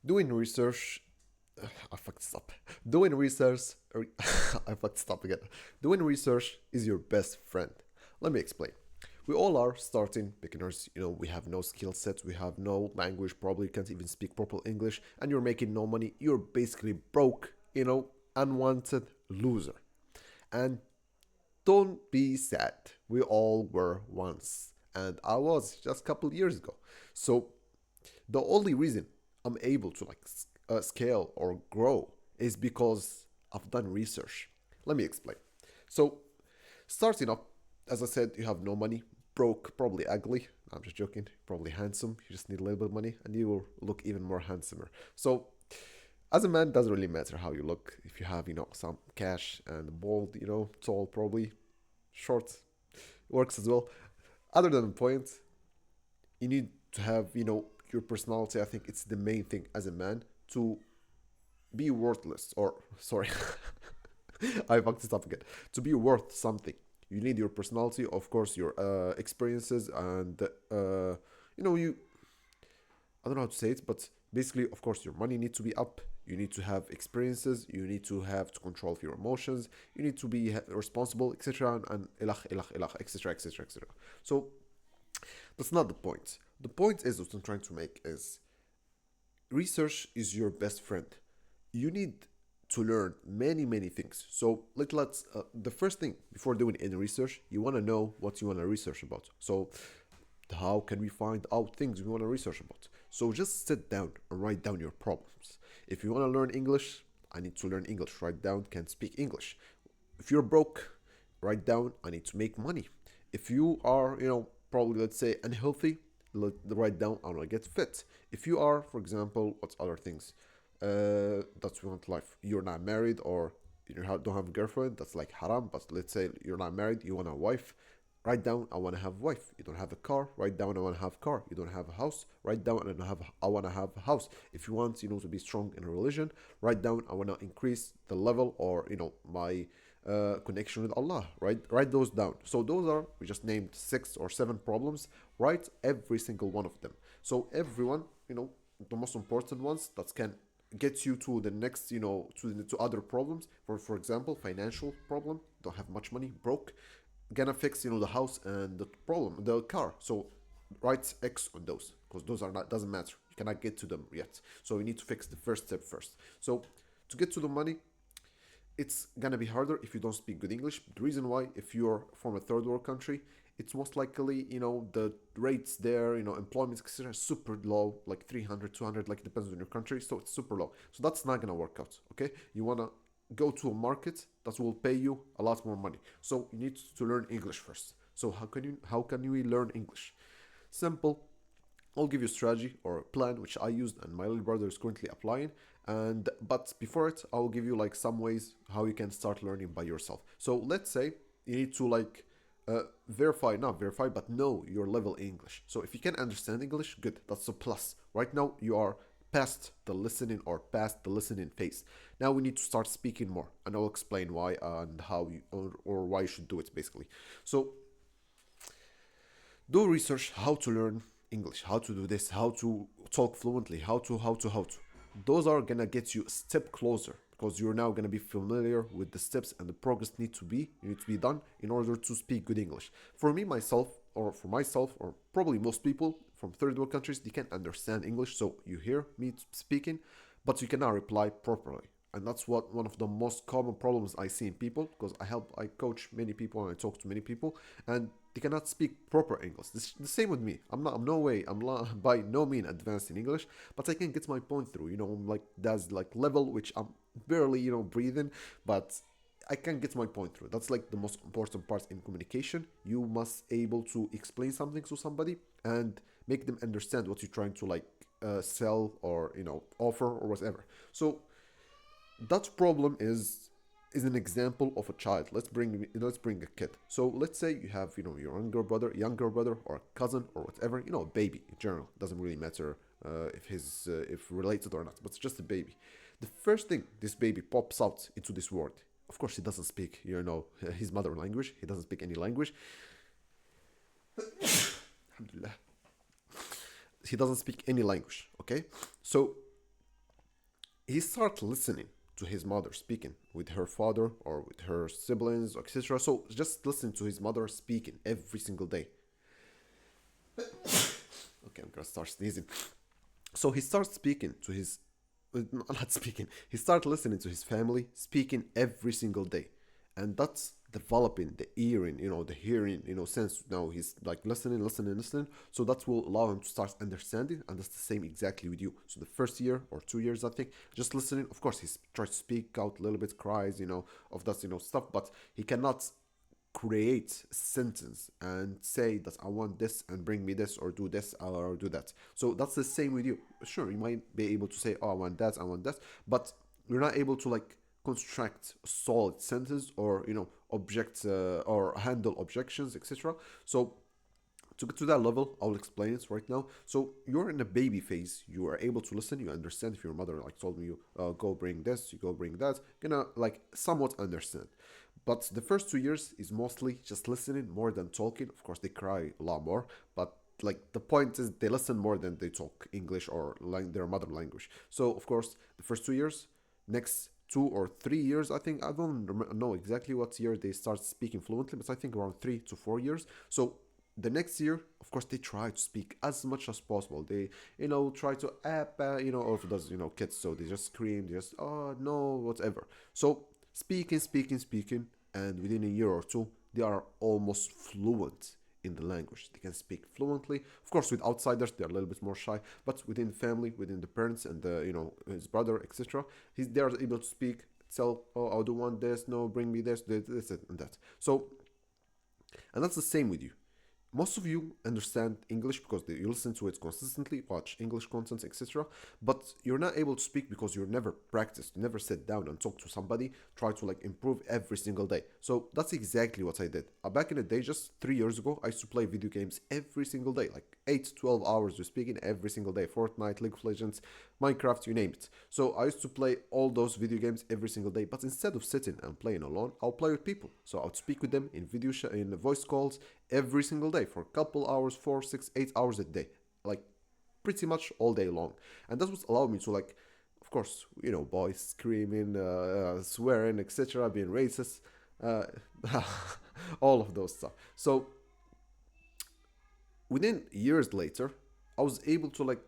Doing research, I fucked this up. Doing research, I fucked this up again. Doing research is your best friend. Let me explain. We all are starting beginners. We have no skill sets, we have no language, probably can't even speak proper English, and you're making no money. You're basically broke, unwanted loser. And don't be sad. We all were once, and I was just a couple years ago. So the only reason I'm able to scale or grow is because I've done research. Let me explain. So starting up, as I said, you have no money, broke, probably ugly. I'm just joking. Probably handsome. You just need a little bit of money, and you will look even more handsomer. So as a man, doesn't really matter how you look. If you have, some cash and bald, tall, probably short, works as well. Other than the point, you need to have, your personality. I think it's the main thing as a man to be worthless, or sorry, I fucked this up again. To be worth something, you need your personality, of course, your experiences, and you. I don't know how to say it, but basically, of course, your money needs to be up. You need to have experiences. You need to have to control your emotions. You need to be responsible, etc. And ilach, ilach, ilach, etc. etc. etc. So that's not the point. The point is what I'm trying to make is research is your best friend. You need to learn many many things. So let's the first thing before doing any research, you want to know what you want to research about. So how can we find out things we want to research about? So just sit down and write down your problems. If you want to learn English, I need to learn English. Write down, can speak English. If you're broke, write down, I need to make money. If you are, probably let's say unhealthy, write down, I want to get fit. If you are, for example, what's other things? That's we want life. You're not married, or don't have a girlfriend. That's like haram. But let's say you're not married, you want a wife. Write down, I want to have a wife. You don't have a car. Write down, I want to have a car. You don't have a house. Write down, I want to have a house. If you want, to be strong in a religion, write down, I want to increase the level, or my connection with Allah. Write those down. So those are, we just named 6 or 7 problems. Write every single one of them. So everyone, the most important ones that can get you to the next, to other problems. For example, financial problem. Don't have much money, broke, gonna fix the house and the car. So write X on those, because those are not, doesn't matter, you cannot get to them yet. So you need to fix the first step first. So to get to the money, it's gonna be harder if you don't speak good English. The reason why, if you're from a third world country, it's most likely, the rates there, employment, etc., super low, like 300, 200, like, it depends on your country. So it's super low. So that's not gonna work out. Okay, you wanna go to a market that will pay you a lot more money. So you need to learn English first. So how can we learn English? Simple. I'll give you a strategy or a plan which I used and my little brother is currently applying. And but before it, I'll give you like some ways how you can start learning by yourself. So let's say you need to not verify, but know your level in English. So if you can understand English, good. That's a plus. Right now you are past the listening or past the listening phase. Now we need to start speaking more, and I'll explain why and how you or why you should do it basically. So do research how to learn English, how to do this, how to talk fluently, how to. Those are gonna get you a step closer, because you're now gonna be familiar with the steps and the progress need to be done in order to speak good English. For me myself, or for myself, or probably most people from third world countries, they can't understand English, so you hear me speaking, but you cannot reply properly. And that's what one of the most common problems I see in people, because I coach many people and I talk to many people, and they cannot speak proper English. The same with me. I'm no way, by no mean advanced in English, but I can get my point through. I'm like, that's like level which I'm barely, breathing, but I can get my point through. That's like the most important part in communication. You must able to explain something to somebody and make them understand what you're trying to sell, or offer, or whatever. So that problem is an example of a child. Let's bring a kid. So let's say you have your younger brother or cousin or whatever, a baby in general. Doesn't really matter if related or not, but it's just a baby. The first thing this baby pops out into this world, of course he doesn't speak his mother language. He doesn't speak any language. Alhamdulillah. He doesn't speak any language. Okay, so he start listening to his mother speaking with her father or with her siblings, etc. So just listen to his mother speaking every single day. Okay, I'm gonna start sneezing. So he starts speaking to his, not speaking, he starts listening to his family speaking every single day. And that's developing the hearing, the hearing, sense. Now he's like listening, listening, listening. So that will allow him to start understanding. And that's the same exactly with you. So the first year or 2 years, I think, just listening. Of course, he tries to speak out a little bit, cries, of that, stuff, but he cannot create a sentence and say that I want this and bring me this or do this or do that. So that's the same with you. Sure, you might be able to say, oh, I want that, but you're not able to like construct a solid sentence or object or handle objections, etc. So to get to that level, I'll explain it right now. So you're in a baby phase. You are able to listen. You understand. If your mother like told you, go bring this, you go bring that. Gonna like somewhat understand. But the first 2 years is mostly just listening more than talking. Of course, they cry a lot more, but like the point is they listen more than they talk English or like their mother language. So of course, the first 2 years, next 2 or 3 years, I think I don't know exactly what year they start speaking fluently, but I think around 3 to 4 years. So the next year, of course, they try to speak as much as possible. They, try to or if it does, kids, so they just scream, they just, oh no, whatever. So speaking, speaking, speaking, and within a year or two, they are almost fluent in the language. They can speak fluently. Of course, with outsiders, they're a little bit more shy, but within the family, within the parents and the, his brother, etc., they are able to speak. Tell, oh, I do want this. No, bring me this, and that. So, and that's the same with you. Most of you understand English because you listen to it consistently, watch English content, etc. But you're not able to speak because you never practiced, you never sat down and talked to somebody, try to like improve every single day. So that's exactly what I did. Back in the day, just 3 years ago, I used to play video games every single day, like 8 to 12 hours of speaking every single day. Fortnite, League of Legends, Minecraft, you name it. So I used to play all those video games every single day. But instead of sitting and playing alone, I'll play with people. So I would speak with them in in voice calls every single day for a couple hours, 4, 6, 8 hours a day, like pretty much all day long. And that was allowed me to like, of course, boys screaming, swearing, etc., being racist, uh, all of those stuff. So within years later, I was able to like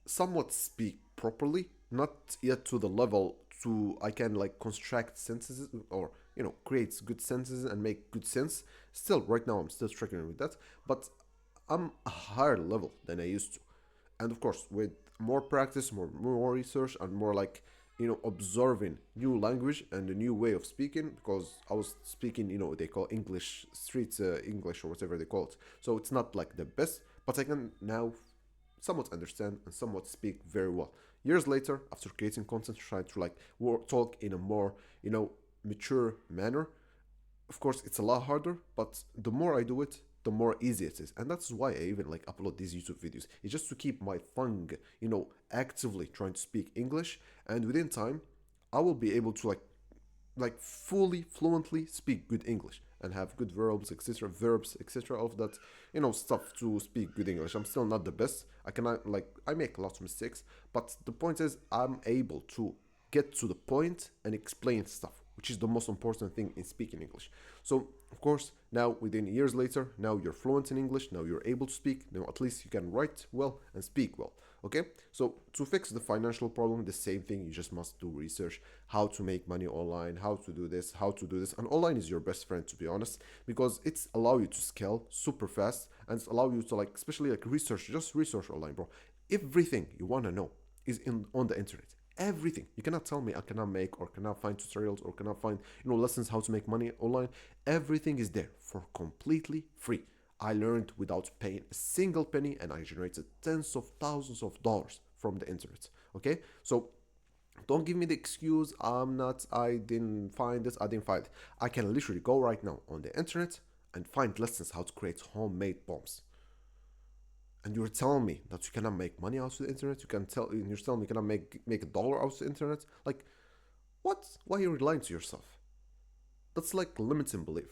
somewhat speak properly, not yet to the level to I can like construct sentences or create good sentences and make good sense. Still, right now I'm still struggling with that, but I'm a higher level than I used to, and of course with more practice, more research, and more like observing new language and a new way of speaking because I was speaking they call English street English or whatever they call it. So it's not like the best, but I can now somewhat understand and somewhat speak very well. Years later, after creating content, trying to like talk in a more mature manner. Of course, it's a lot harder, but the more I do it, the more easy it is, and that's why I even like upload these YouTube videos. It's just to keep my tongue, actively trying to speak English, and within time, I will be able to like fully fluently speak good English and have good verbs etc of that stuff to speak good English. I'm still not the best. I cannot like I make lots of mistakes, but the point is I'm able to get to the point and explain stuff, which is the most important thing in speaking English. So of course now within years later, now you're fluent in English, now you're able to speak, now at least you can write well and speak well. Okay, so to fix the financial problem, the same thing, you just must do research, how to make money online, how to do this, and online is your best friend, to be honest, because it's allow you to scale super fast, and it's allow you to like, especially like research, just research online, bro. Everything you want to know is in on the internet. Everything. You cannot tell me I cannot make or cannot find tutorials or cannot find lessons how to make money online. Everything is there for completely free. I learned without paying a single penny, and I generated tens of thousands of dollars from the internet. Okay, so don't give me the excuse I didn't find this, I didn't find it. I can literally go right now on the internet and find lessons how to create homemade bombs. And you're telling me that you cannot make money out of the internet? You're telling me you cannot make a dollar out of the internet? Like, what? Why are you lying to yourself? That's like limiting belief.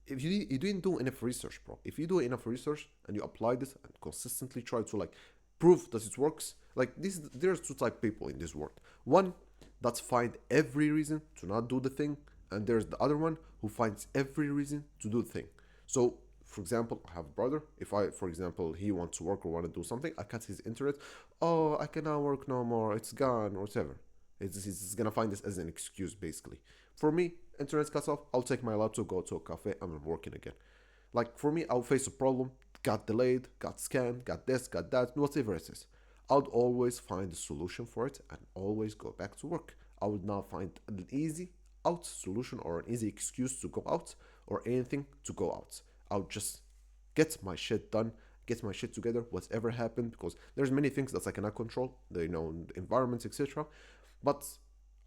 If you didn't do enough research, bro. If you do enough research and you apply this and consistently try to like prove that it works, like this, there's two type of people in this world. One, that find every reason to not do the thing, and there's the other one who finds every reason to do the thing. So, for example, I have a brother. If I, for example, he wants to work or want to do something, I cut his internet. Oh, I cannot work no more. It's gone or whatever. He's gonna find this as an excuse, basically. For me, internet cuts off. I'll take my laptop, go to a cafe, and I'm working again. Like for me, I'll face a problem, got delayed, got scanned, got this, got that, whatever it is. I would always find a solution for it and always go back to work. I would not find an easy out solution or an easy excuse to go out or anything to go out. I would just get my shit done, get my shit together, whatever happened, because there's many things that I cannot control, the environment, etc. But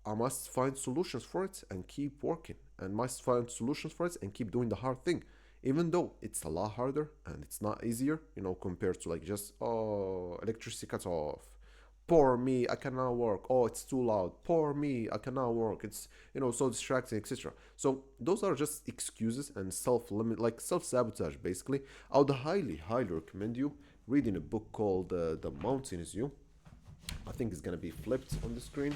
I must find solutions for it and keep working, and must find solutions for it and keep doing the hard thing, even though it's a lot harder and it's not easier, compared to like just, oh, electricity cuts off, poor me, I cannot work, oh, it's too loud, poor me, I cannot work, it's so distracting, etc. So those are just excuses and self-limit, like self-sabotage, basically. I would highly recommend you reading a book called The Mountain Is You. I think it's gonna be flipped on the screen,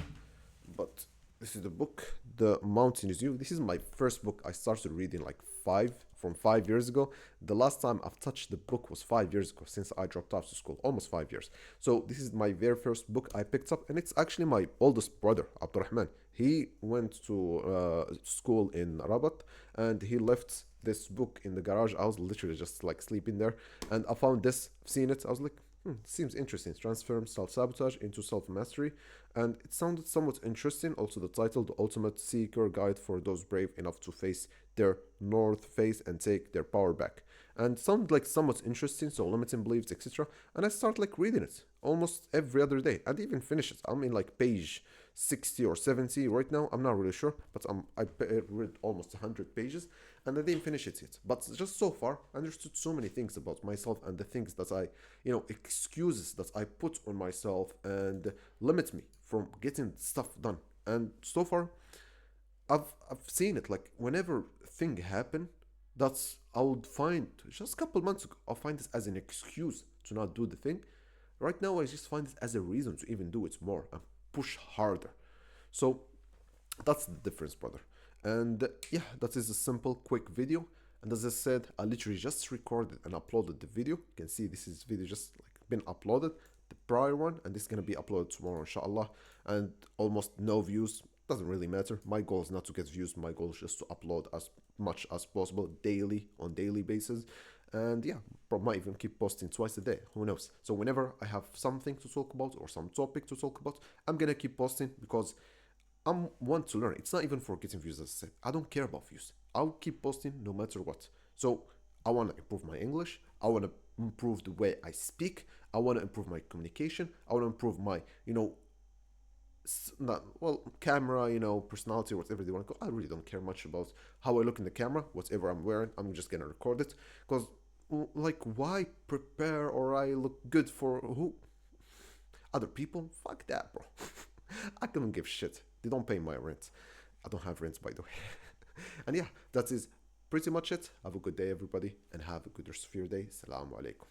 but this is the book, The Mountain Is You. This is my first book. I started reading like 5 years ago. The last time I've touched the book was 5 years ago, since I dropped out of school, almost 5 years. So this is my very first book I picked up, and it's actually my oldest brother, Abdurrahman. He went to school in Rabat, and he left this book in the garage. I was literally just like sleeping there, and I found this, seen it. I was like, seems interesting. Transform self sabotage into self mastery. And it sounded somewhat interesting. Also, the title, The Ultimate Seeker Guide for Those Brave Enough to Face Their North Face and Take Their Power Back. And sounded like somewhat interesting, so limiting beliefs, etc. And I start like reading it almost every other day. I'd even finish it. I'm in like page 60 or 70 right now. I'm not really sure, but I read almost 100 pages, and I didn't finish it yet. But just so far, I understood so many things about myself and the things that excuses that I put on myself and limit me from getting stuff done. And so far, I've seen it. Like whenever thing happen, that's I would find just a couple months ago, I'll find this as an excuse to not do the thing. Right now, I just find it as a reason to even do it more and push harder. So that's the difference, brother. And yeah, that is a simple, quick video. And as I said, I literally just recorded and uploaded the video. You can see this is video just like been uploaded, the prior one, and this is gonna be uploaded tomorrow, inshallah. And almost no views. Doesn't really matter. My goal is not to get views. My goal is just to upload as much as possible daily, on daily basis. And yeah, probably might even keep posting twice a day. Who knows? So whenever I have something to talk about or some topic to talk about, I'm gonna keep posting because I want to learn. It's not even for getting views, as I said. I don't care about views. I'll keep posting no matter what. So I want to improve my English. I want to improve the way I speak. I want to improve my communication. I want to improve my, not well, camera, personality, whatever they want to call. I really don't care much about how I look in the camera. Whatever I'm wearing, I'm just gonna record it. Because, like, why prepare or I look good for who? Other people? Fuck that, bro. I couldn't give shit. They don't pay my rent. I don't have rent, by the way. And yeah, that is pretty much it. Have a good day, everybody, and have a good rest of your day. Assalamu alaikum.